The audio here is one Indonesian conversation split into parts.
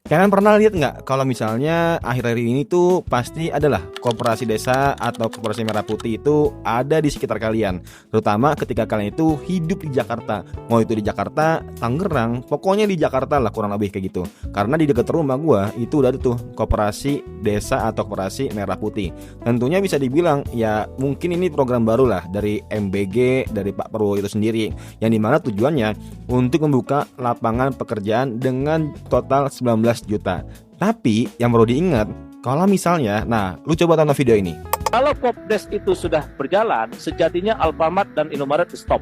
Kalian pernah lihat nggak kalau misalnya akhir-akhir ini tuh pasti adalah koperasi desa atau koperasi merah putih itu ada di sekitar kalian, terutama ketika kalian itu hidup di Jakarta, mau itu di Jakarta, Tangerang, pokoknya di Jakarta lah kurang lebih kayak gitu. Karena di dekat rumah gua itu udah ada tuh koperasi desa atau koperasi merah putih. Tentunya bisa dibilang ya mungkin ini program baru lah dari MBG, dari Pak Prabowo itu sendiri, yang dimana tujuannya untuk membuka lapangan pekerjaan dengan total 19 juta. Tapi yang perlu diingat, kalau misalnya, nah lu coba tonton video ini. Kalau Popdes itu sudah berjalan, sejatinya Alfamart dan Indomaret stop.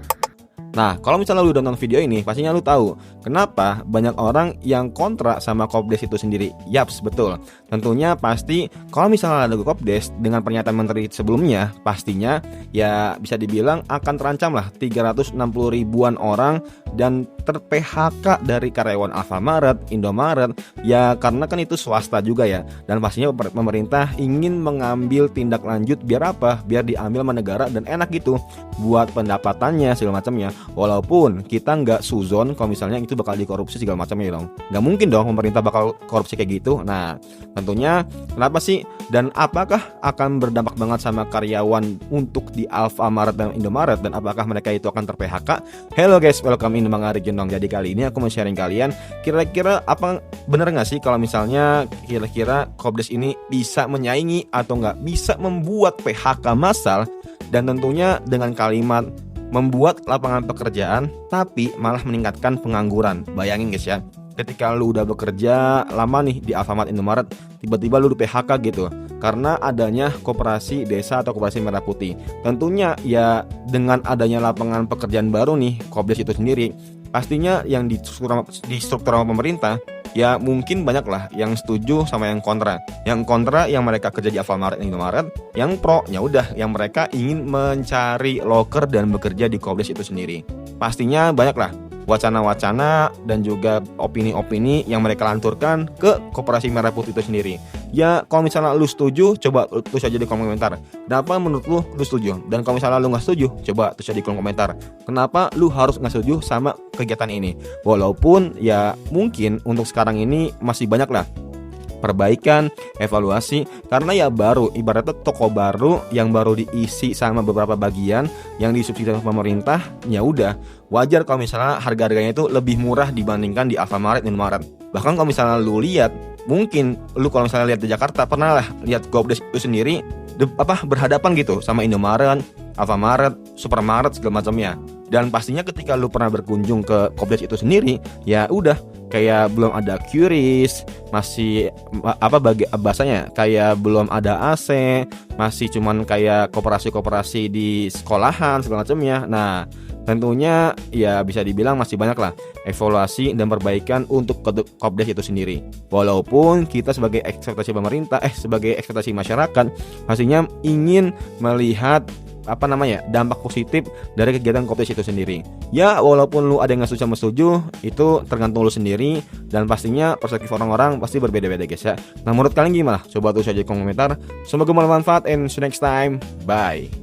Nah, kalau misalnya lu udah nonton video ini, pastinya lu tahu kenapa banyak orang yang kontra sama Kopdes itu sendiri. Yaps, betul. Tentunya pasti kalau misalnya ada Kopdes dengan pernyataan menteri sebelumnya, pastinya ya bisa dibilang akan terancam lah 360 ribuan orang dan ter-PHK dari karyawan Alfamart, Indomaret, ya karena kan itu swasta juga ya. Dan pastinya pemerintah ingin mengambil tindak lanjut biar apa? Biar diambil sama negara dan enak gitu buat pendapatannya segala macamnya. Walaupun kita nggak suzon kalau misalnya itu bakal dikorupsi segala macamnya dong. Nggak mungkin dong pemerintah bakal korupsi kayak gitu. Nah tentunya kenapa sih dan apakah akan berdampak banget sama karyawan untuk di Alfamart dan Indomaret, dan apakah mereka itu akan ter-PHK? Hello guys, welcome in Bang Arjun dong. Jadi kali ini aku mau sharing kalian kira-kira apa bener nggak sih kalau misalnya kira-kira Kopdes ini bisa menyaingi atau nggak bisa membuat PHK massal, dan tentunya dengan kalimat membuat lapangan pekerjaan tapi malah meningkatkan pengangguran. Bayangin guys ya, ketika lu udah bekerja lama nih di Alfamart, Indomaret, tiba-tiba lu di PHK gitu karena adanya koperasi desa atau koperasi merah putih. Tentunya ya dengan adanya lapangan pekerjaan baru nih Kopdes itu sendiri, pastinya yang di struktur pemerintah ya mungkin banyak lah yang setuju sama yang kontra. Yang kontra yang mereka kerja di Alfamart dan Indomaret, yang pro ya udah yang mereka ingin mencari loker dan bekerja di Kopdes itu sendiri. Pastinya banyak lah wacana-wacana dan juga opini-opini yang mereka lanturkan ke koperasi merah putih itu sendiri. Ya kalau misalnya lu setuju, coba tulis aja di kolom komentar kenapa menurut lu setuju. Dan kalau misalnya lu gak setuju, coba tulis aja di kolom komentar kenapa lu harus gak setuju sama kegiatan ini. Walaupun ya mungkin untuk sekarang ini masih banyak lah perbaikan, evaluasi, karena ya baru, ibaratnya toko baru yang baru diisi sama beberapa bagian yang disubsidi oleh pemerintah. Ya udah wajar kalau misalnya harga-harganya itu lebih murah dibandingkan di Alfamart dan Indomaret. Bahkan kalau misalnya lu lihat, mungkin lu kalau misalnya lihat di Jakarta pernah lah lihat Kopdes itu sendiri berhadapan gitu sama Indomaret, Alfamart, Supermarket segala macamnya. Dan pastinya ketika lu pernah berkunjung ke Kopdes itu sendiri, ya udah kayak belum ada QRIS, masih bahasanya kayak belum ada AC, masih cuman kayak koperasi-koperasi di sekolahan segala macamnya. Nah tentunya ya bisa dibilang masih banyak lah evaluasi dan perbaikan untuk Kopdes itu sendiri. Walaupun kita sebagai ekspektasi pemerintah, sebagai ekspektasi masyarakat, pastinya ingin melihat dampak positif dari kegiatan Kopdes itu sendiri. Ya walaupun lu ada yang nggak setuju sama setuju, itu tergantung lu sendiri, dan pastinya perspektif orang-orang pasti berbeda-beda guys ya. Nah menurut kalian gimana? Coba tulis aja di kolom komentar. Semoga bermanfaat and see you next time. Bye.